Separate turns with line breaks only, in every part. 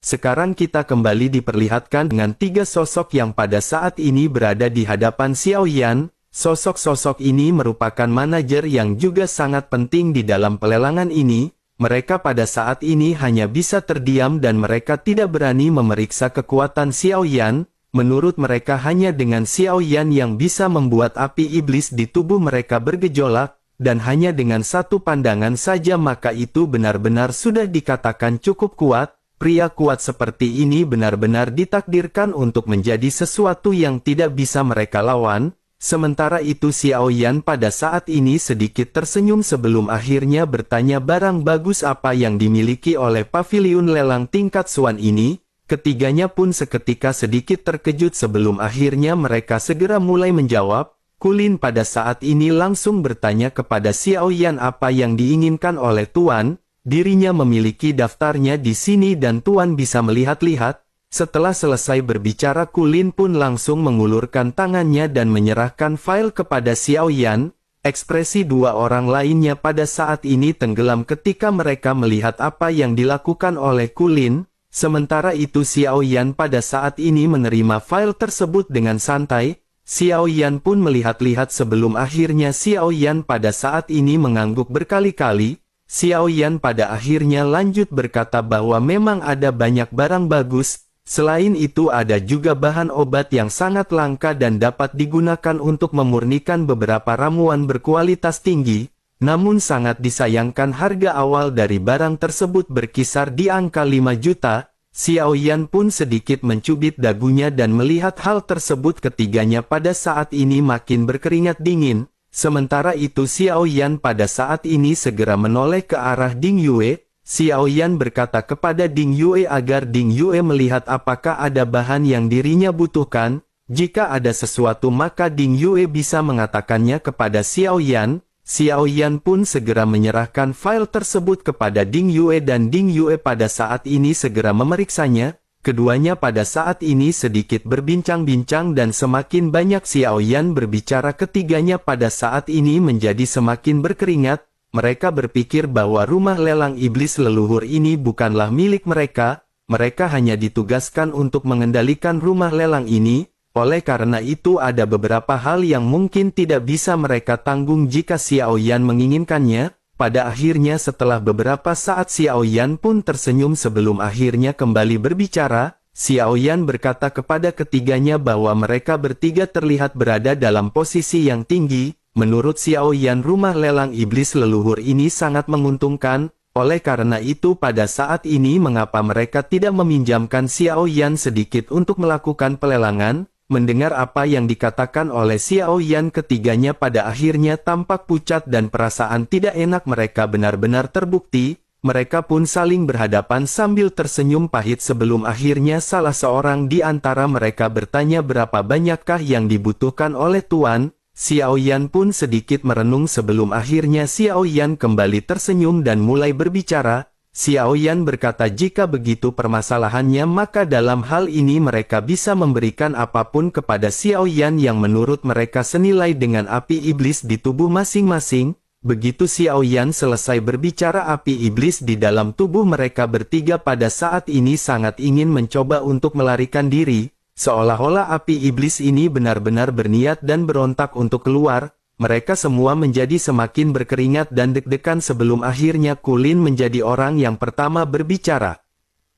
Sekarang kita kembali diperlihatkan dengan tiga sosok yang pada saat ini berada di hadapan Xiao Yan. Sosok-sosok ini merupakan manajer yang juga sangat penting di dalam pelelangan ini. Mereka pada saat ini hanya bisa terdiam dan mereka tidak berani memeriksa kekuatan Xiao Yan. Menurut mereka hanya dengan Xiao Yan yang bisa membuat api iblis di tubuh mereka bergejolak, dan hanya dengan satu pandangan saja maka itu benar-benar sudah dikatakan cukup kuat. Pria kuat seperti ini benar-benar ditakdirkan untuk menjadi sesuatu yang tidak bisa mereka lawan. Sementara itu Xiao Yan pada saat ini sedikit tersenyum sebelum akhirnya bertanya barang bagus apa yang dimiliki oleh paviliun lelang tingkat Suan ini. Ketiganya pun seketika sedikit terkejut sebelum akhirnya mereka segera mulai menjawab. Kulin pada saat ini langsung bertanya kepada Xiao Yan apa yang diinginkan oleh Tuan. Dirinya memiliki daftarnya di sini dan Tuan bisa melihat-lihat. Setelah selesai berbicara Kulin pun langsung mengulurkan tangannya dan menyerahkan file kepada Xiao Yan. Ekspresi dua orang lainnya pada saat ini tenggelam ketika mereka melihat apa yang dilakukan oleh Kulin. Sementara itu Xiao Yan pada saat ini menerima file tersebut dengan santai. Xiao Yan pun melihat-lihat sebelum akhirnya Xiao Yan pada saat ini mengangguk berkali-kali. Xiao Yan pada akhirnya lanjut berkata bahwa memang ada banyak barang bagus, selain itu ada juga bahan obat yang sangat langka dan dapat digunakan untuk memurnikan beberapa ramuan berkualitas tinggi, namun sangat disayangkan harga awal dari barang tersebut berkisar di angka 5 juta. Xiao Yan pun sedikit mencubit dagunya dan melihat hal tersebut ketiganya pada saat ini makin berkeringat dingin. Sementara itu Xiao Yan pada saat ini segera menoleh ke arah Ding Yue. Xiao Yan berkata kepada Ding Yue agar Ding Yue melihat apakah ada bahan yang dirinya butuhkan. Jika ada sesuatu maka Ding Yue bisa mengatakannya kepada Xiao Yan. Xiao Yan pun segera menyerahkan file tersebut kepada Ding Yue dan Ding Yue pada saat ini segera memeriksanya. Keduanya pada saat ini sedikit berbincang-bincang dan semakin banyak Xiao Yan berbicara ketiganya pada saat ini menjadi semakin berkeringat. Mereka berpikir bahwa rumah lelang iblis leluhur ini bukanlah milik mereka. Mereka hanya ditugaskan untuk mengendalikan rumah lelang ini. Oleh karena itu ada beberapa hal yang mungkin tidak bisa mereka tanggung jika Xiao Yan menginginkannya. Pada akhirnya setelah beberapa saat Xiao Yan pun tersenyum sebelum akhirnya kembali berbicara. Xiao Yan berkata kepada ketiganya bahwa mereka bertiga terlihat berada dalam posisi yang tinggi. Menurut Xiao Yan rumah lelang iblis leluhur ini sangat menguntungkan. Oleh karena itu pada saat ini mengapa mereka tidak meminjamkan Xiao Yan sedikit untuk melakukan pelelangan? Mendengar apa yang dikatakan oleh Xiao Yan ketiganya pada akhirnya tampak pucat dan perasaan tidak enak mereka benar-benar terbukti. Mereka pun saling berhadapan sambil tersenyum pahit sebelum akhirnya salah seorang di antara mereka bertanya berapa banyakkah yang dibutuhkan oleh Tuan. Xiao Yan pun sedikit merenung sebelum akhirnya Xiao Yan kembali tersenyum dan mulai berbicara. Xiao Yan berkata jika begitu permasalahannya maka dalam hal ini mereka bisa memberikan apapun kepada Xiao Yan yang menurut mereka senilai dengan api iblis di tubuh masing-masing. Begitu Xiao Yan selesai berbicara api iblis di dalam tubuh mereka bertiga pada saat ini sangat ingin mencoba untuk melarikan diri. Seolah-olah api iblis ini benar-benar berniat dan berontak untuk keluar. Mereka semua menjadi semakin berkeringat dan deg-degan sebelum akhirnya Kulin menjadi orang yang pertama berbicara.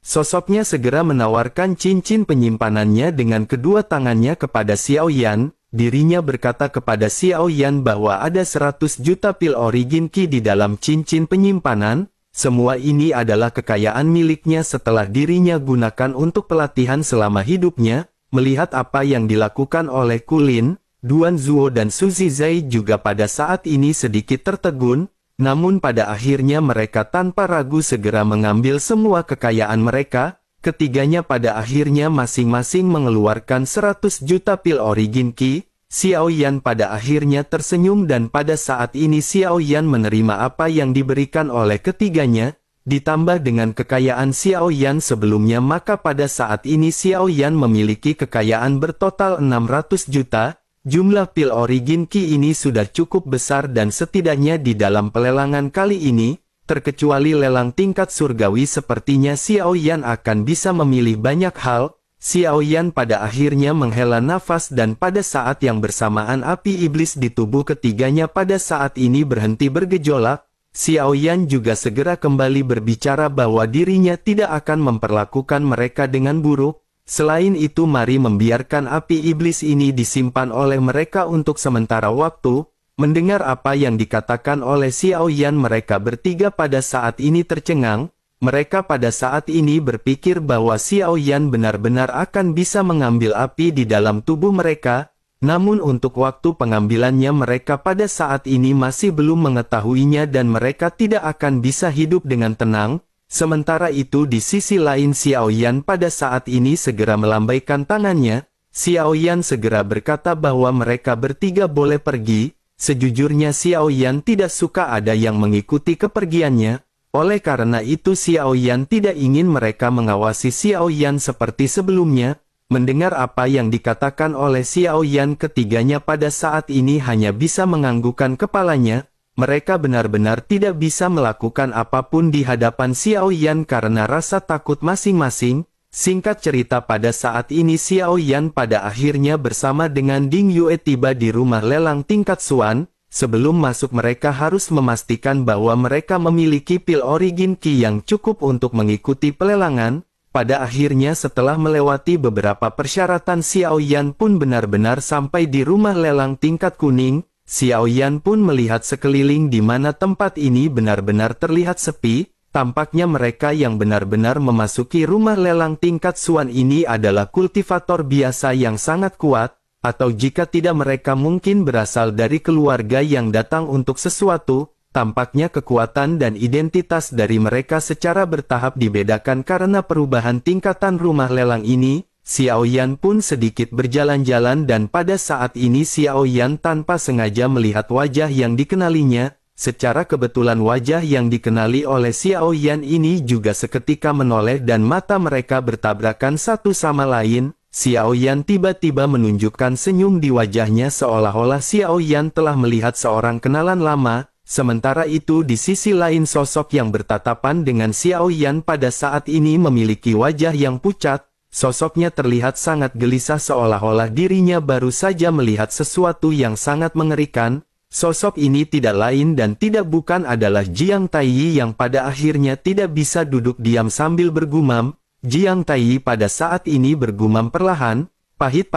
Sosoknya segera menawarkan cincin penyimpanannya dengan kedua tangannya kepada Xiao Yan. Dirinya berkata kepada Xiao Yan bahwa ada 100 juta pil origin Qi di dalam cincin penyimpanan. Semua ini adalah kekayaan miliknya setelah dirinya gunakan untuk pelatihan selama hidupnya. Melihat apa yang dilakukan oleh Kulin, Duan Zuo dan Suzy Zai juga pada saat ini sedikit tertegun, namun pada akhirnya mereka tanpa ragu segera mengambil semua kekayaan mereka. Ketiganya pada akhirnya masing-masing mengeluarkan 100 juta pil origin Qi. Xiao Yan pada akhirnya tersenyum dan pada saat ini Xiao Yan menerima apa yang diberikan oleh ketiganya. Ditambah dengan kekayaan Xiao Yan sebelumnya maka pada saat ini Xiao Yan memiliki kekayaan bertotal 600 juta. Jumlah pil origin Qi ini sudah cukup besar dan setidaknya di dalam pelelangan kali ini, terkecuali lelang tingkat surgawi sepertinya Xiao Yan akan bisa memilih banyak hal. Xiao Yan pada akhirnya menghela nafas dan pada saat yang bersamaan api iblis di tubuh ketiganya pada saat ini berhenti bergejolak. Xiao Yan juga segera kembali berbicara bahwa dirinya tidak akan memperlakukan mereka dengan buruk. Selain itu mari membiarkan api iblis ini disimpan oleh mereka untuk sementara waktu. Mendengar apa yang dikatakan oleh Xiao Yan, mereka bertiga pada saat ini tercengang. Mereka pada saat ini berpikir bahwa Xiao Yan benar-benar akan bisa mengambil api di dalam tubuh mereka, namun untuk waktu pengambilannya mereka pada saat ini masih belum mengetahuinya dan mereka tidak akan bisa hidup dengan tenang. Sementara itu di sisi lain Xiao Yan pada saat ini segera melambaikan tangannya. Xiao Yan segera berkata bahwa mereka bertiga boleh pergi. Sejujurnya Xiao Yan tidak suka ada yang mengikuti kepergiannya. Oleh karena itu Xiao Yan tidak ingin mereka mengawasi Xiao Yan seperti sebelumnya. Mendengar apa yang dikatakan oleh Xiao Yan, ketiganya pada saat ini hanya bisa menganggukkan kepalanya. Mereka benar-benar tidak bisa melakukan apapun di hadapan Xiao Yan karena rasa takut masing-masing. Singkat cerita pada saat ini Xiao Yan pada akhirnya bersama dengan Ding Yue tiba di rumah lelang tingkat Xuan. Sebelum masuk mereka harus memastikan bahwa mereka memiliki pil origin Qi yang cukup untuk mengikuti pelelangan. Pada akhirnya setelah melewati beberapa persyaratan Xiao Yan pun benar-benar sampai di rumah lelang tingkat kuning. Xiao Yan pun melihat sekeliling di mana tempat ini benar-benar terlihat sepi. Tampaknya mereka yang benar-benar memasuki rumah lelang tingkat Xuan ini adalah kultivator biasa yang sangat kuat. Atau jika tidak mereka mungkin berasal dari keluarga yang datang untuk sesuatu. Tampaknya kekuatan dan identitas dari mereka secara bertahap dibedakan karena perubahan tingkatan rumah lelang ini. Xiao Yan pun sedikit berjalan-jalan dan pada saat ini Xiao Yan tanpa sengaja melihat wajah yang dikenalinya. Secara kebetulan wajah yang dikenali oleh Xiao Yan ini juga seketika menoleh dan mata mereka bertabrakan satu sama lain. Xiao Yan tiba-tiba menunjukkan senyum di wajahnya seolah-olah Xiao Yan telah melihat seorang kenalan lama. Sementara itu di sisi lain sosok yang bertatapan dengan Xiao Yan pada saat ini memiliki wajah yang pucat. Sosoknya terlihat sangat gelisah seolah-olah dirinya baru saja melihat sesuatu yang sangat mengerikan. Sosok ini tidak lain dan tidak bukan adalah Jiang Taiyi yang pada akhirnya tidak bisa duduk diam sambil bergumam. Jiang Taiyi pada saat ini bergumam perlahan, pahit,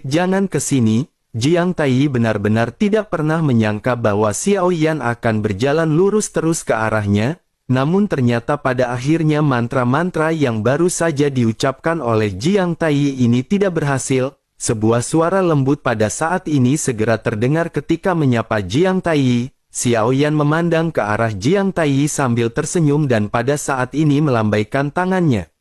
jangan ke sini. Jiang Taiyi benar-benar tidak pernah menyangka bahwa Xiao Yan akan berjalan lurus terus ke arahnya. Namun ternyata pada akhirnya mantra-mantra yang baru saja diucapkan oleh Jiang Taiyi ini tidak berhasil. Sebuah suara lembut pada saat ini segera terdengar ketika menyapa Jiang Taiyi. Xiao Yan memandang ke arah Jiang Taiyi sambil tersenyum dan pada saat ini melambaikan tangannya.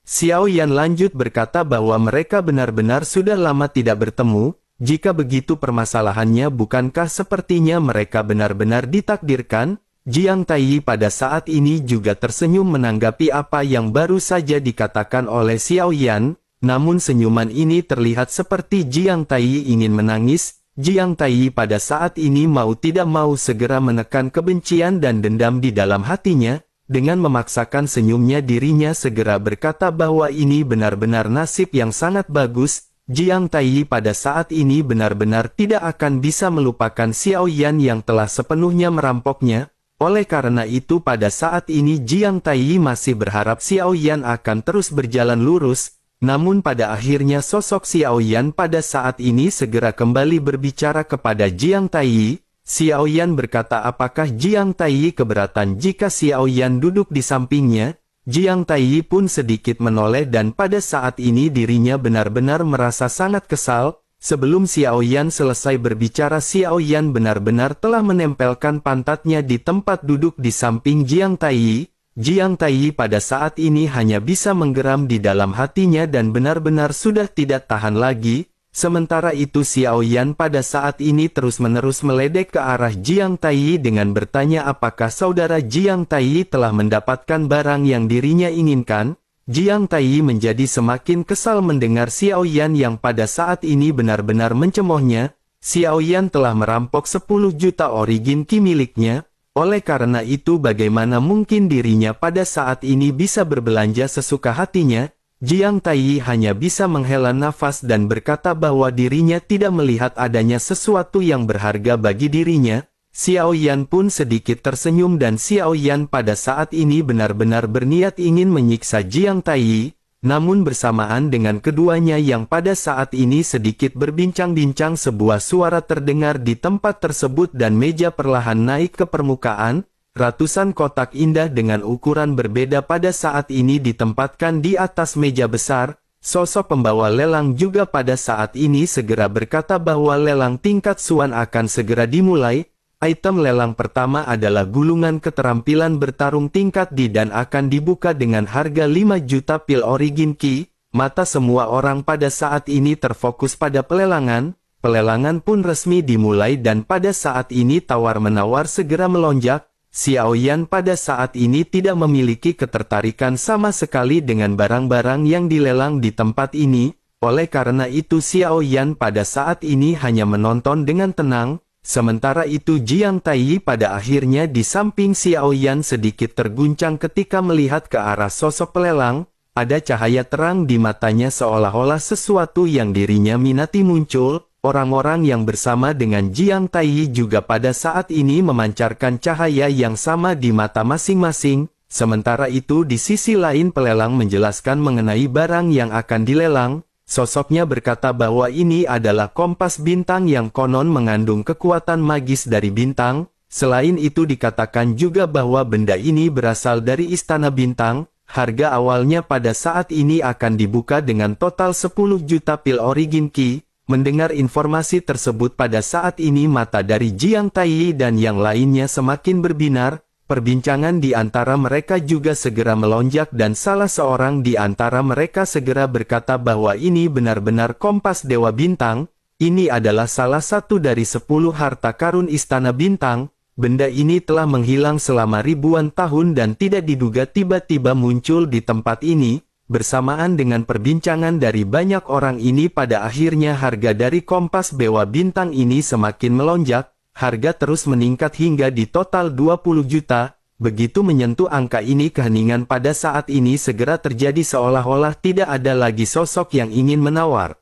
Xiao Yan lanjut berkata bahwa mereka benar-benar sudah lama tidak bertemu. Jika begitu permasalahannya bukankah sepertinya mereka benar-benar ditakdirkan? Jiang Taiyi pada saat ini juga tersenyum menanggapi apa yang baru saja dikatakan oleh Xiao Yan. Namun senyuman ini terlihat seperti Jiang Taiyi ingin menangis. Jiang Taiyi pada saat ini mau tidak mau segera menekan kebencian dan dendam di dalam hatinya. Dengan memaksakan senyumnya dirinya segera berkata bahwa ini benar-benar nasib yang sangat bagus. Jiang Taiyi pada saat ini benar-benar tidak akan bisa melupakan Xiao Yan yang telah sepenuhnya merampoknya. Oleh karena itu pada saat ini Jiang Taiyi masih berharap Xiao Yan akan terus berjalan lurus. Namun pada akhirnya sosok Xiao Yan pada saat ini segera kembali berbicara kepada Jiang Taiyi. Xiao Yan berkata apakah Jiang Taiyi keberatan jika Xiao Yan duduk di sampingnya? Jiang Taiyi pun sedikit menoleh dan pada saat ini dirinya benar-benar merasa sangat kesal. Sebelum Xiao Yan selesai berbicara Xiao Yan benar-benar telah menempelkan pantatnya di tempat duduk di samping Jiang Taiyi. Jiang Taiyi pada saat ini hanya bisa menggeram di dalam hatinya dan benar-benar sudah tidak tahan lagi. Sementara itu Xiao Yan pada saat ini terus-menerus meledek ke arah Jiang Taiyi dengan bertanya apakah saudara Jiang Taiyi telah mendapatkan barang yang dirinya inginkan. Jiang Taiyi menjadi semakin kesal mendengar Xiao Yan yang pada saat ini benar-benar mencemoohnya. Xiao Yan telah merampok 10 juta origin Qi miliknya. Oleh karena itu bagaimana mungkin dirinya pada saat ini bisa berbelanja sesuka hatinya? Jiang Taiyi hanya bisa menghela nafas dan berkata bahwa dirinya tidak melihat adanya sesuatu yang berharga bagi dirinya. Xiao Yan pun sedikit tersenyum dan Xiao Yan pada saat ini benar-benar berniat ingin menyiksa Jiang Taiyi. Namun bersamaan dengan keduanya yang pada saat ini sedikit berbincang-bincang, sebuah suara terdengar di tempat tersebut dan meja perlahan naik ke permukaan. Ratusan kotak indah dengan ukuran berbeda pada saat ini ditempatkan di atas meja besar. Sosok pembawa lelang juga pada saat ini segera berkata bahwa lelang tingkat Suan akan segera dimulai. Item lelang pertama adalah gulungan keterampilan bertarung tingkat D dan akan dibuka dengan harga 5 juta pil origin Ki. Mata semua orang pada saat ini terfokus pada pelelangan. Pelelangan pun resmi dimulai dan pada saat ini tawar-menawar segera melonjak. Xiao Yan pada saat ini tidak memiliki ketertarikan sama sekali dengan barang-barang yang dilelang di tempat ini. Oleh karena itu Xiao Yan pada saat ini hanya menonton dengan tenang. Sementara itu Jiang Taiyi pada akhirnya di samping Xiao Yan sedikit terguncang ketika melihat ke arah sosok pelelang. Ada cahaya terang di matanya seolah-olah sesuatu yang dirinya minati muncul. Orang-orang yang bersama dengan Jiang Taiyi juga pada saat ini memancarkan cahaya yang sama di mata masing-masing. Sementara itu di sisi lain pelelang menjelaskan mengenai barang yang akan dilelang. Sosoknya berkata bahwa ini adalah kompas bintang yang konon mengandung kekuatan magis dari bintang. Selain itu dikatakan juga bahwa benda ini berasal dari Istana Bintang. Harga awalnya pada saat ini akan dibuka dengan total 10 juta pil origin Ki. Mendengar informasi tersebut pada saat ini mata dari Jiang Taiyi dan yang lainnya semakin berbinar. Perbincangan di antara mereka juga segera melonjak dan salah seorang di antara mereka segera berkata bahwa ini benar-benar kompas Dewa Bintang. Ini adalah salah satu dari 10 harta karun Istana Bintang. Benda ini telah menghilang selama ribuan tahun dan tidak diduga tiba-tiba muncul di tempat ini. Bersamaan dengan perbincangan dari banyak orang ini pada akhirnya harga dari kompas Dewa Bintang ini semakin melonjak. Harga terus meningkat hingga di total 20 juta. Begitu menyentuh angka ini keheningan pada saat ini segera terjadi seolah-olah tidak ada lagi sosok yang ingin menawar.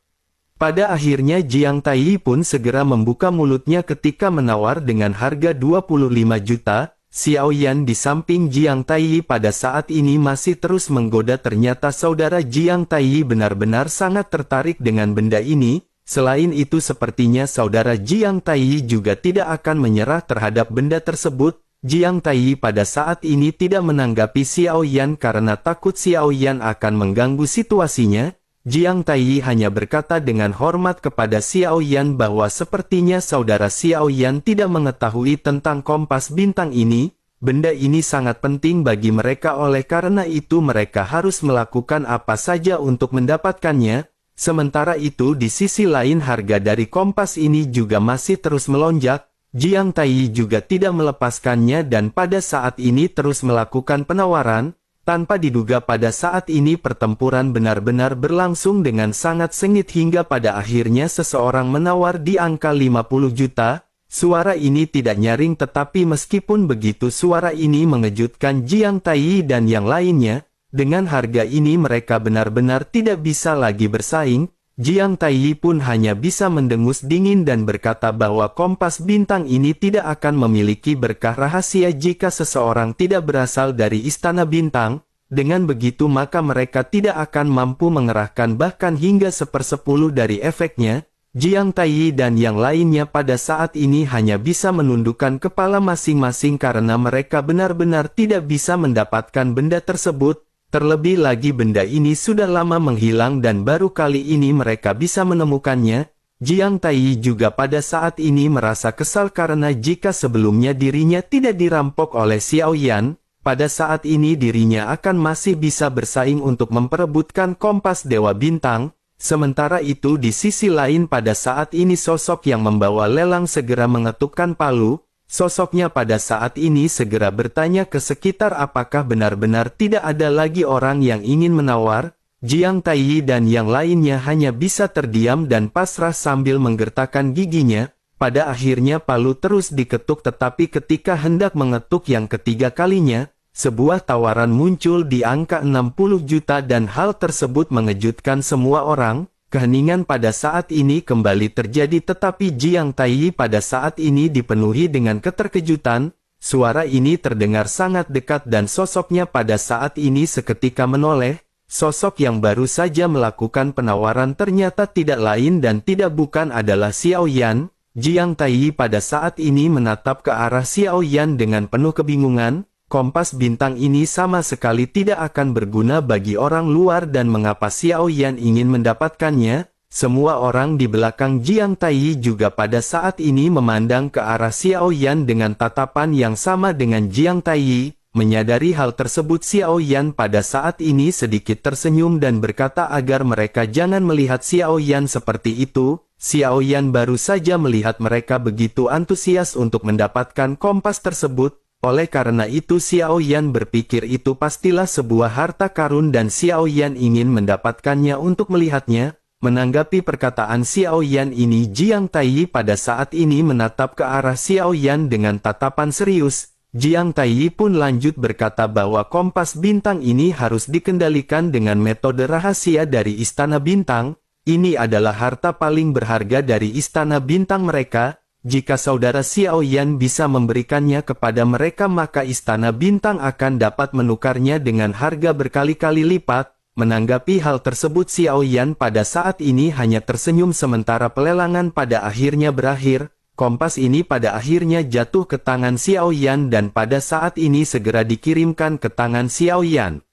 Pada akhirnya Jiang Taiyi pun segera membuka mulutnya ketika menawar dengan harga 25 juta. Xiao Yan di samping Jiang Taiyi pada saat ini masih terus menggoda. Ternyata saudara Jiang Taiyi benar-benar sangat tertarik dengan benda ini. Selain itu sepertinya saudara Jiang Taiyi juga tidak akan menyerah terhadap benda tersebut. Jiang Taiyi pada saat ini tidak menanggapi Xiao Yan karena takut Xiao Yan akan mengganggu situasinya. Jiang Taiyi hanya berkata dengan hormat kepada Xiao Yan bahwa sepertinya saudara Xiao Yan tidak mengetahui tentang kompas bintang ini. Benda ini sangat penting bagi mereka, oleh karena itu mereka harus melakukan apa saja untuk mendapatkannya. Sementara itu di sisi lain harga dari kompas ini juga masih terus melonjak. Jiang Taiyi juga tidak melepaskannya dan pada saat ini terus melakukan penawaran. Tanpa diduga pada saat ini pertempuran benar-benar berlangsung dengan sangat sengit hingga pada akhirnya seseorang menawar di angka 50 juta. Suara ini tidak nyaring tetapi meskipun begitu suara ini mengejutkan Jiang Taiyi dan yang lainnya. Dengan harga ini mereka benar-benar tidak bisa lagi bersaing. Jiang Taiyi pun hanya bisa mendengus dingin dan berkata bahwa kompas bintang ini tidak akan memiliki berkah rahasia jika seseorang tidak berasal dari Istana Bintang. Dengan begitu maka mereka tidak akan mampu mengerahkan bahkan hingga 1/10 dari efeknya. Jiang Taiyi dan yang lainnya pada saat ini hanya bisa menundukkan kepala masing-masing karena mereka benar-benar tidak bisa mendapatkan benda tersebut. Terlebih lagi benda ini sudah lama menghilang dan baru kali ini mereka bisa menemukannya. Jiang Taiyi juga pada saat ini merasa kesal karena jika sebelumnya dirinya tidak dirampok oleh Xiao Yan, pada saat ini dirinya akan masih bisa bersaing untuk memperebutkan kompas Dewa Bintang. Sementara itu di sisi lain pada saat ini sosok yang membawa lelang segera mengetukkan palu. Sosoknya pada saat ini segera bertanya ke sekitar apakah benar-benar tidak ada lagi orang yang ingin menawar. Jiang Taiyi dan yang lainnya hanya bisa terdiam dan pasrah sambil menggertakkan giginya. Pada akhirnya palu terus diketuk, tetapi ketika hendak mengetuk yang ketiga kalinya, sebuah tawaran muncul di angka 60 juta dan hal tersebut mengejutkan semua orang. Keheningan pada saat ini kembali terjadi, tetapi Jiang Taiyi pada saat ini dipenuhi dengan keterkejutan. Suara ini terdengar sangat dekat dan sosoknya pada saat ini seketika menoleh. Sosok yang baru saja melakukan penawaran ternyata tidak lain dan tidak bukan adalah Xiao Yan. Jiang Taiyi pada saat ini menatap ke arah Xiao Yan dengan penuh kebingungan. Kompas bintang ini sama sekali tidak akan berguna bagi orang luar dan mengapa Xiao Yan ingin mendapatkannya? Semua orang di belakang Jiang Taiyi juga pada saat ini memandang ke arah Xiao Yan dengan tatapan yang sama dengan Jiang Taiyi. Menyadari hal tersebut, Xiao Yan pada saat ini sedikit tersenyum dan berkata agar mereka jangan melihat Xiao Yan seperti itu. Xiao Yan baru saja melihat mereka begitu antusias untuk mendapatkan kompas tersebut. Oleh karena itu Xiao Yan berpikir itu pastilah sebuah harta karun dan Xiao Yan ingin mendapatkannya untuk melihatnya. Menanggapi perkataan Xiao Yan ini, Jiang Taiyi pada saat ini menatap ke arah Xiao Yan dengan tatapan serius. Jiang Taiyi pun lanjut berkata bahwa kompas bintang ini harus dikendalikan dengan metode rahasia dari Istana Bintang. Ini adalah harta paling berharga dari Istana Bintang mereka. Jika saudara Xiao Yan bisa memberikannya kepada mereka, maka Istana Bintang akan dapat menukarnya dengan harga berkali-kali lipat. Menanggapi hal tersebut, Xiao Yan pada saat ini hanya tersenyum sementara pelelangan pada akhirnya berakhir. Kompas ini pada akhirnya jatuh ke tangan Xiao Yan dan pada saat ini segera dikirimkan ke tangan Xiao Yan.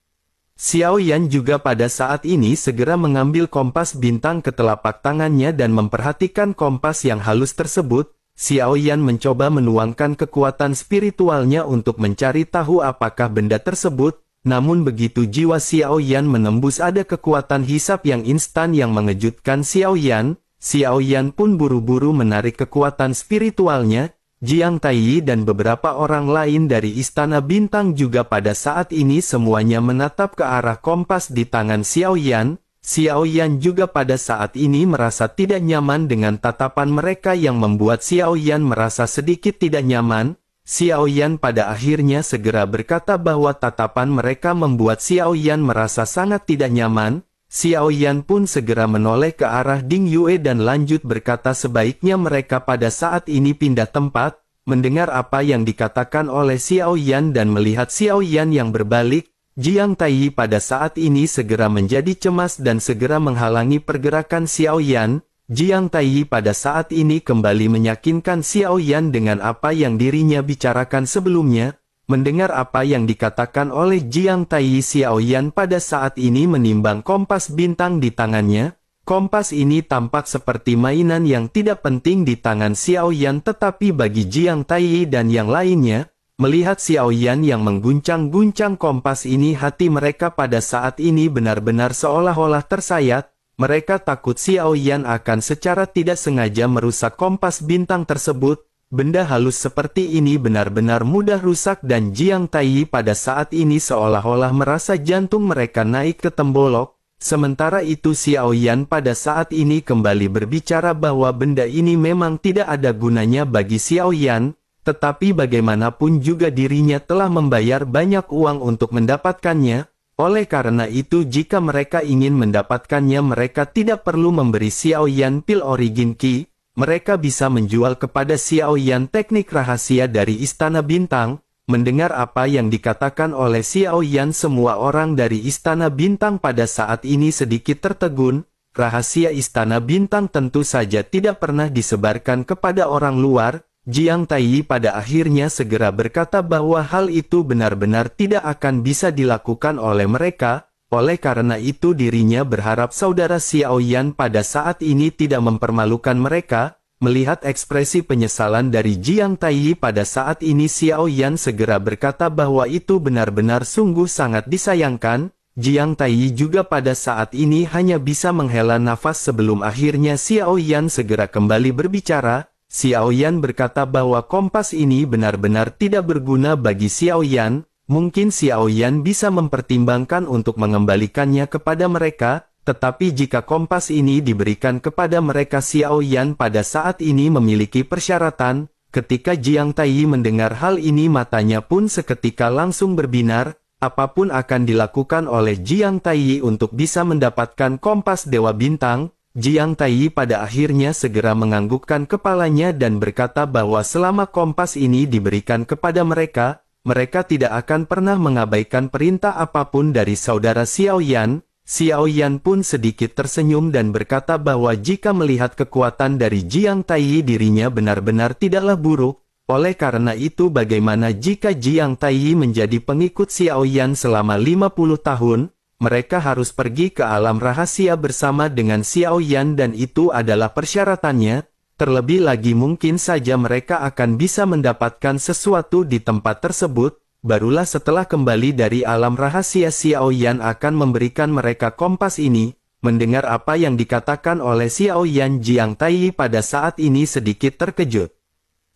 Xiao Yan juga pada saat ini segera mengambil kompas bintang ke telapak tangannya dan memperhatikan kompas yang halus tersebut. Xiao Yan mencoba menuangkan kekuatan spiritualnya untuk mencari tahu apakah benda tersebut. Namun begitu jiwa Xiao Yan menembus, ada kekuatan hisap yang instan yang mengejutkan Xiao Yan. Xiao Yan pun buru-buru menarik kekuatan spiritualnya. Jiang Taiyi dan beberapa orang lain dari Istana Bintang juga pada saat ini semuanya menatap ke arah kompas di tangan Xiao Yan. Xiao Yan juga pada saat ini merasa tidak nyaman dengan tatapan mereka yang membuat Xiao Yan merasa sedikit tidak nyaman. Xiao Yan pada akhirnya segera berkata bahwa tatapan mereka membuat Xiao Yan merasa sangat tidak nyaman. Xiao Yan pun segera menoleh ke arah Ding Yue dan lanjut berkata sebaiknya mereka pada saat ini pindah tempat. Mendengar apa yang dikatakan oleh Xiao Yan dan melihat Xiao Yan yang berbalik, Jiang Taiyi pada saat ini segera menjadi cemas dan segera menghalangi pergerakan Xiao Yan. Jiang Taiyi pada saat ini kembali meyakinkan Xiao Yan dengan apa yang dirinya bicarakan sebelumnya. Mendengar apa yang dikatakan oleh Jiang Taiyi, Xiao Yan pada saat ini menimbang kompas bintang di tangannya. Kompas ini tampak seperti mainan yang tidak penting di tangan Xiao Yan, tetapi bagi Jiang Taiyi dan yang lainnya, melihat Xiao Yan yang mengguncang-guncang kompas ini, hati mereka pada saat ini benar-benar seolah-olah tersayat. Mereka takut Xiao Yan akan secara tidak sengaja merusak kompas bintang tersebut. Benda halus seperti ini benar-benar mudah rusak dan Jiang Taiyi pada saat ini seolah-olah merasa jantung mereka naik ke tembolok. Sementara itu Xiao Yan pada saat ini kembali berbicara bahwa benda ini memang tidak ada gunanya bagi Xiao Yan. Tetapi bagaimanapun juga dirinya telah membayar banyak uang untuk mendapatkannya. Oleh karena itu jika mereka ingin mendapatkannya, mereka tidak perlu memberi Xiao Yan pil origin key. Mereka bisa menjual kepada Xiao Yan teknik rahasia dari Istana Bintang. Mendengar apa yang dikatakan oleh Xiao Yan, semua orang dari Istana Bintang pada saat ini sedikit tertegun. Rahasia Istana Bintang tentu saja tidak pernah disebarkan kepada orang luar. Jiang Taiyi pada akhirnya segera berkata bahwa hal itu benar-benar tidak akan bisa dilakukan oleh mereka. Oleh karena itu dirinya berharap saudara Xiao Yan pada saat ini tidak mempermalukan mereka. Melihat ekspresi penyesalan dari Jiang Taiyi pada saat ini, Xiao Yan segera berkata bahwa itu benar-benar sungguh sangat disayangkan. Jiang Taiyi juga pada saat ini hanya bisa menghela nafas sebelum akhirnya Xiao Yan segera kembali berbicara. Xiao Yan berkata bahwa kompas ini benar-benar tidak berguna bagi Xiao Yan. Mungkin Xiao Yan bisa mempertimbangkan untuk mengembalikannya kepada mereka. Tetapi jika kompas ini diberikan kepada mereka, Xiao Yan pada saat ini memiliki persyaratan. Ketika Jiang Taiyi mendengar hal ini, matanya pun seketika langsung berbinar. Apapun akan dilakukan oleh Jiang Taiyi untuk bisa mendapatkan kompas Dewa Bintang. Jiang Taiyi pada akhirnya segera menganggukkan kepalanya dan berkata bahwa selama kompas ini diberikan kepada mereka, mereka tidak akan pernah mengabaikan perintah apapun dari saudara Xiao Yan. Xiao Yan pun sedikit tersenyum dan berkata bahwa jika melihat kekuatan dari Jiang Taiyi, dirinya benar-benar tidaklah buruk. Oleh karena itu, bagaimana jika Jiang Taiyi menjadi pengikut Xiao Yan selama 50 tahun? Mereka harus pergi ke alam rahasia bersama dengan Xiao Yan dan itu adalah persyaratannya. Terlebih lagi mungkin saja mereka akan bisa mendapatkan sesuatu di tempat tersebut. Barulah setelah kembali dari alam rahasia, Xiao Yan akan memberikan mereka kompas ini. Mendengar apa yang dikatakan oleh Xiao Yan, Jiang Taiyi pada saat ini sedikit terkejut.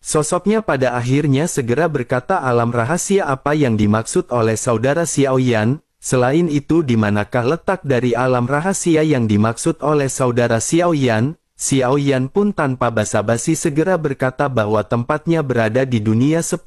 Sosoknya pada akhirnya segera berkata, alam rahasia apa yang dimaksud oleh saudara Xiao Yan? Selain itu, di manakah letak dari alam rahasia yang dimaksud oleh saudara Xiao Yan? Xiao Yan pun tanpa basa-basi segera berkata bahwa tempatnya berada di dunia 10.000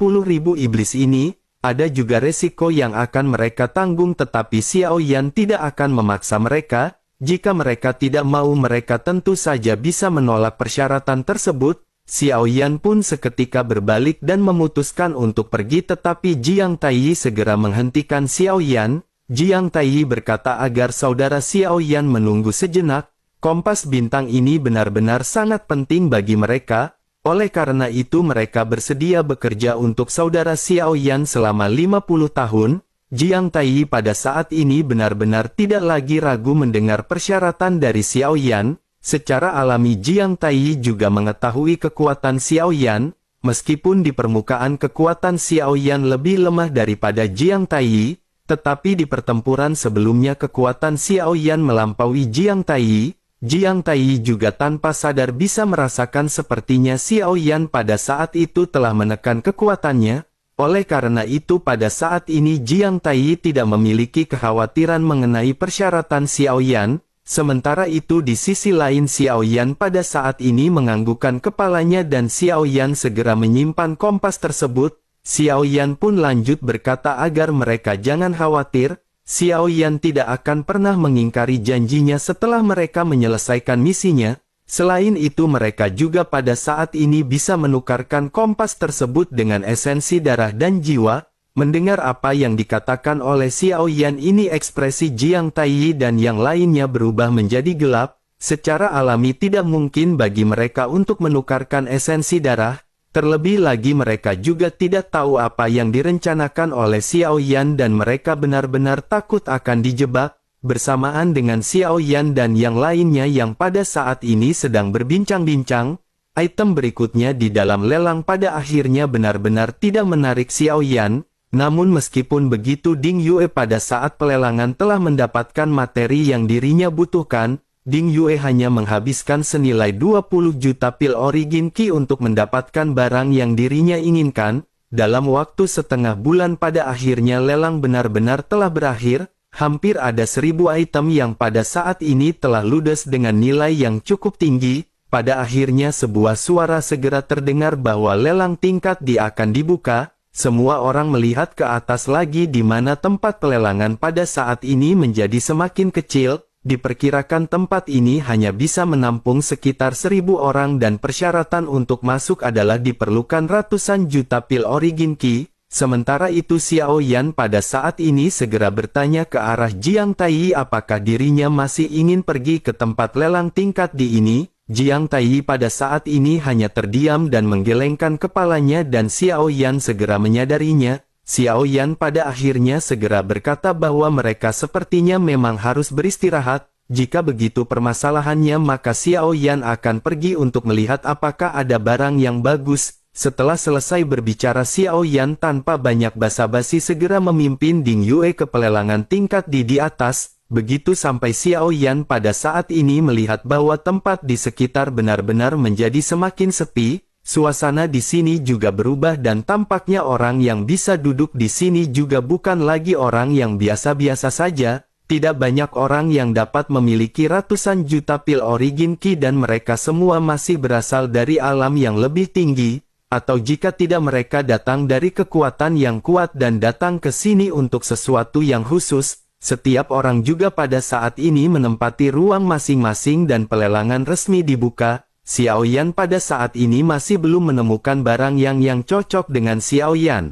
iblis ini. Ada juga resiko yang akan mereka tanggung, tetapi Xiao Yan tidak akan memaksa mereka. Jika mereka tidak mau, mereka tentu saja bisa menolak persyaratan tersebut. Xiao Yan pun seketika berbalik dan memutuskan untuk pergi, tetapi Jiang Taiyi segera menghentikan Xiao Yan. Jiang Taiyi berkata agar saudara Xiao Yan menunggu sejenak. Kompas bintang ini benar-benar sangat penting bagi mereka. Oleh karena itu mereka bersedia bekerja untuk saudara Xiao Yan selama 50 tahun. Jiang Taiyi pada saat ini benar-benar tidak lagi ragu mendengar persyaratan dari Xiao Yan. Secara alami Jiang Taiyi juga mengetahui kekuatan Xiao Yan. Meskipun di permukaan kekuatan Xiao Yan lebih lemah daripada Jiang Taiyi, tetapi di pertempuran sebelumnya kekuatan Xiao Yan melampaui Jiang Taiyi. Jiang Taiyi juga tanpa sadar bisa merasakan sepertinya Xiao Yan pada saat itu telah menekan kekuatannya. Oleh karena itu pada saat ini Jiang Taiyi tidak memiliki kekhawatiran mengenai persyaratan Xiao Yan. Sementara itu di sisi lain Xiao Yan pada saat ini menganggukkan kepalanya dan Xiao Yan segera menyimpan kompas tersebut. Xiao Yan pun lanjut berkata agar mereka jangan khawatir. Xiao Yan tidak akan pernah mengingkari janjinya setelah mereka menyelesaikan misinya. Selain itu mereka juga pada saat ini bisa menukarkan kompas tersebut dengan esensi darah dan jiwa. Mendengar apa yang dikatakan oleh Xiao Yan ini, ekspresi Jiang Taiyi dan yang lainnya berubah menjadi gelap. Secara alami tidak mungkin bagi mereka untuk menukarkan esensi darah. Terlebih lagi mereka juga tidak tahu apa yang direncanakan oleh Xiao Yan dan mereka benar-benar takut akan dijebak. Bersamaan dengan Xiao Yan dan yang lainnya yang pada saat ini sedang berbincang-bincang, item berikutnya di dalam lelang pada akhirnya benar-benar tidak menarik Xiao Yan. Namun meskipun begitu, Ding Yue pada saat pelelangan telah mendapatkan materi yang dirinya butuhkan. Ding Yue hanya menghabiskan senilai 20 juta pil origin Qi untuk mendapatkan barang yang dirinya inginkan. Dalam waktu setengah bulan pada akhirnya lelang benar-benar telah berakhir. Hampir ada 1000 item yang pada saat ini telah ludes dengan nilai yang cukup tinggi. Pada akhirnya sebuah suara segera terdengar bahwa lelang tingkat D akan dibuka. Semua orang melihat ke atas lagi di mana tempat pelelangan pada saat ini menjadi semakin kecil. Diperkirakan tempat ini hanya bisa menampung sekitar 1000 orang dan persyaratan untuk masuk adalah diperlukan ratusan juta pil origin Qi. Sementara itu Xiao Yan pada saat ini segera bertanya ke arah Jiang Taiyi apakah dirinya masih ingin pergi ke tempat lelang tingkat D ini. Jiang Taiyi pada saat ini hanya terdiam dan menggelengkan kepalanya dan Xiao Yan segera menyadarinya. Xiao Yan pada akhirnya segera berkata bahwa mereka sepertinya memang harus beristirahat. Jika begitu permasalahannya maka Xiao Yan akan pergi untuk melihat apakah ada barang yang bagus. Setelah selesai berbicara Xiao Yan tanpa banyak basa-basi segera memimpin Ding Yue ke pelelangan tingkat di atas. Begitu sampai Xiao Yan pada saat ini melihat bahwa tempat di sekitar benar-benar menjadi semakin sepi. Suasana di sini juga berubah dan tampaknya orang yang bisa duduk di sini juga bukan lagi orang yang biasa-biasa saja. Tidak banyak orang yang dapat memiliki ratusan juta pil origin Qi dan mereka semua masih berasal dari alam yang lebih tinggi, atau jika tidak mereka datang dari kekuatan yang kuat dan datang ke sini untuk sesuatu yang khusus. Setiap orang juga pada saat ini menempati ruang masing-masing dan pelelangan resmi dibuka. Xiao Yan pada saat ini masih belum menemukan barang yang cocok dengan Xiao Yan.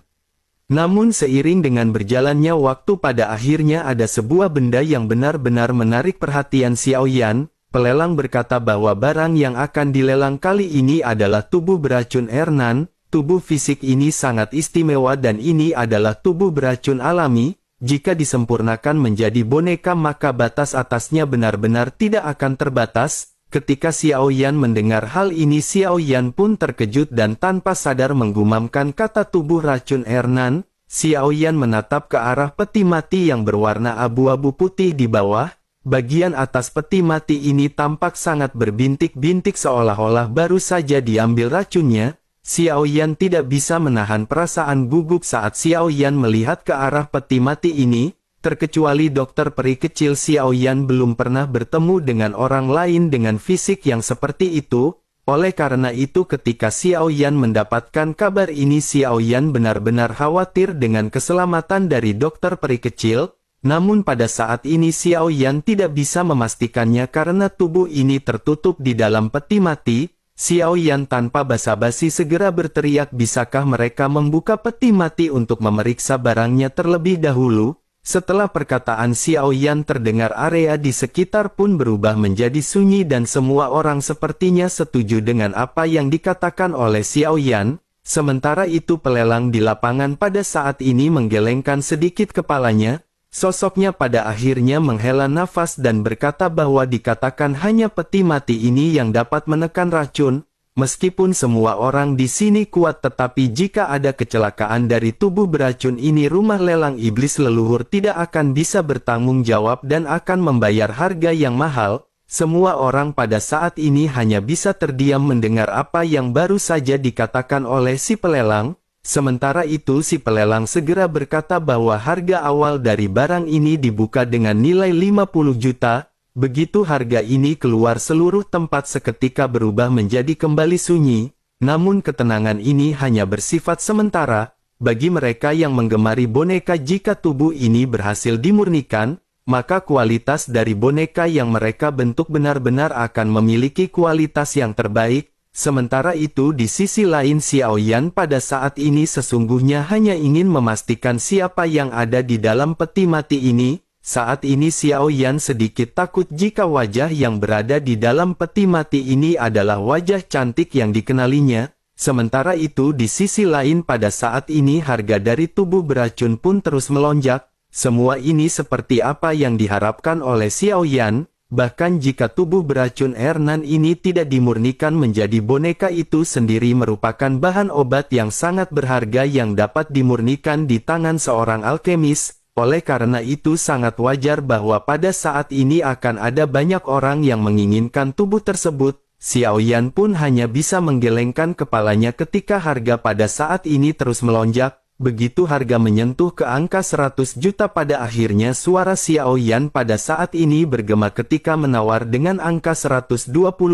Namun seiring dengan berjalannya waktu pada akhirnya ada sebuah benda yang benar-benar menarik perhatian Xiao Yan. Pelelang berkata bahwa barang yang akan dilelang kali ini adalah tubuh beracun Ernan. Tubuh fisik ini sangat istimewa dan ini adalah tubuh beracun alami. Jika disempurnakan menjadi boneka maka batas atasnya benar-benar tidak akan terbatas. Ketika Xiao Yan mendengar hal ini Xiao Yan pun terkejut dan tanpa sadar menggumamkan kata tubuh racun Ernan. Xiao Yan menatap ke arah peti mati yang berwarna abu-abu putih di bawah. Bagian atas peti mati ini tampak sangat berbintik-bintik seolah-olah baru saja diambil racunnya. Xiao Yan tidak bisa menahan perasaan gugup saat Xiao Yan melihat ke arah peti mati ini, terkecuali dokter peri kecil Xiao Yan belum pernah bertemu dengan orang lain dengan fisik yang seperti itu. Oleh karena itu ketika Xiao Yan mendapatkan kabar ini Xiao Yan benar-benar khawatir dengan keselamatan dari dokter peri kecil, namun pada saat ini Xiao Yan tidak bisa memastikannya karena tubuh ini tertutup di dalam peti mati. Xiao Yan tanpa basa-basi segera berteriak, bisakah mereka membuka peti mati untuk memeriksa barangnya terlebih dahulu? Setelah perkataan Xiao Yan terdengar area di sekitar pun berubah menjadi sunyi dan semua orang sepertinya setuju dengan apa yang dikatakan oleh Xiao Yan. Sementara itu pelelang di lapangan pada saat ini menggelengkan sedikit kepalanya. Sosoknya pada akhirnya menghela nafas dan berkata bahwa dikatakan hanya peti mati ini yang dapat menekan racun. Meskipun semua orang di sini kuat tetapi jika ada kecelakaan dari tubuh beracun ini rumah lelang iblis leluhur tidak akan bisa bertanggung jawab dan akan membayar harga yang mahal. Semua orang pada saat ini hanya bisa terdiam mendengar apa yang baru saja dikatakan oleh si pelelang. Sementara itu si pelelang segera berkata bahwa harga awal dari barang ini dibuka dengan nilai 50 juta. Begitu harga ini keluar seluruh tempat seketika berubah menjadi kembali sunyi. Namun ketenangan ini hanya bersifat sementara. Bagi mereka yang menggemari boneka jika tubuh ini berhasil dimurnikan, maka kualitas dari boneka yang mereka bentuk benar-benar akan memiliki kualitas yang terbaik. Sementara itu di sisi lain Xiao Yan pada saat ini sesungguhnya hanya ingin memastikan siapa yang ada di dalam peti mati ini. Saat ini Xiao Yan sedikit takut jika wajah yang berada di dalam peti mati ini adalah wajah cantik yang dikenalinya. Sementara itu di sisi lain pada saat ini harga dari tubuh beracun pun terus melonjak. Semua ini seperti apa yang diharapkan oleh Xiao Yan. Bahkan jika tubuh beracun Ernan ini tidak dimurnikan menjadi boneka itu sendiri merupakan bahan obat yang sangat berharga yang dapat dimurnikan di tangan seorang alkemis. Oleh karena itu sangat wajar bahwa pada saat ini akan ada banyak orang yang menginginkan tubuh tersebut. Xiao Yan pun hanya bisa menggelengkan kepalanya ketika harga pada saat ini terus melonjak. Begitu harga menyentuh ke angka 100 juta pada akhirnya suara Xiao Yan pada saat ini bergema ketika menawar dengan angka 120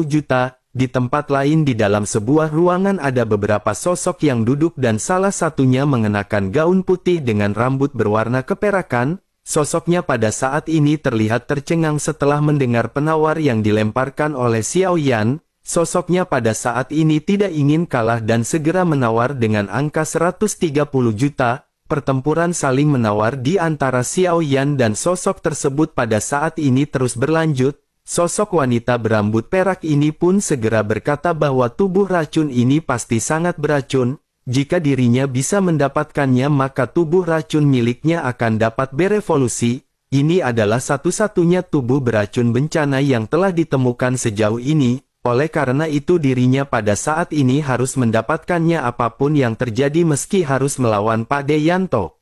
juta. Di tempat lain di dalam sebuah ruangan ada beberapa sosok yang duduk dan salah satunya mengenakan gaun putih dengan rambut berwarna keperakan. Sosoknya pada saat ini terlihat tercengang setelah mendengar penawar yang dilemparkan oleh Xiao Yan. Sosoknya pada saat ini tidak ingin kalah dan segera menawar dengan angka 130 juta. Pertempuran saling menawar di antara Xiao Yan dan sosok tersebut pada saat ini terus berlanjut. Sosok wanita berambut perak ini pun segera berkata bahwa tubuh racun ini pasti sangat beracun. Jika dirinya bisa mendapatkannya maka tubuh racun miliknya akan dapat berevolusi. Ini adalah satu-satunya tubuh beracun bencana yang telah ditemukan sejauh ini. Oleh karena itu dirinya pada saat ini harus mendapatkannya apapun yang terjadi meski harus melawan Pak Deyanto.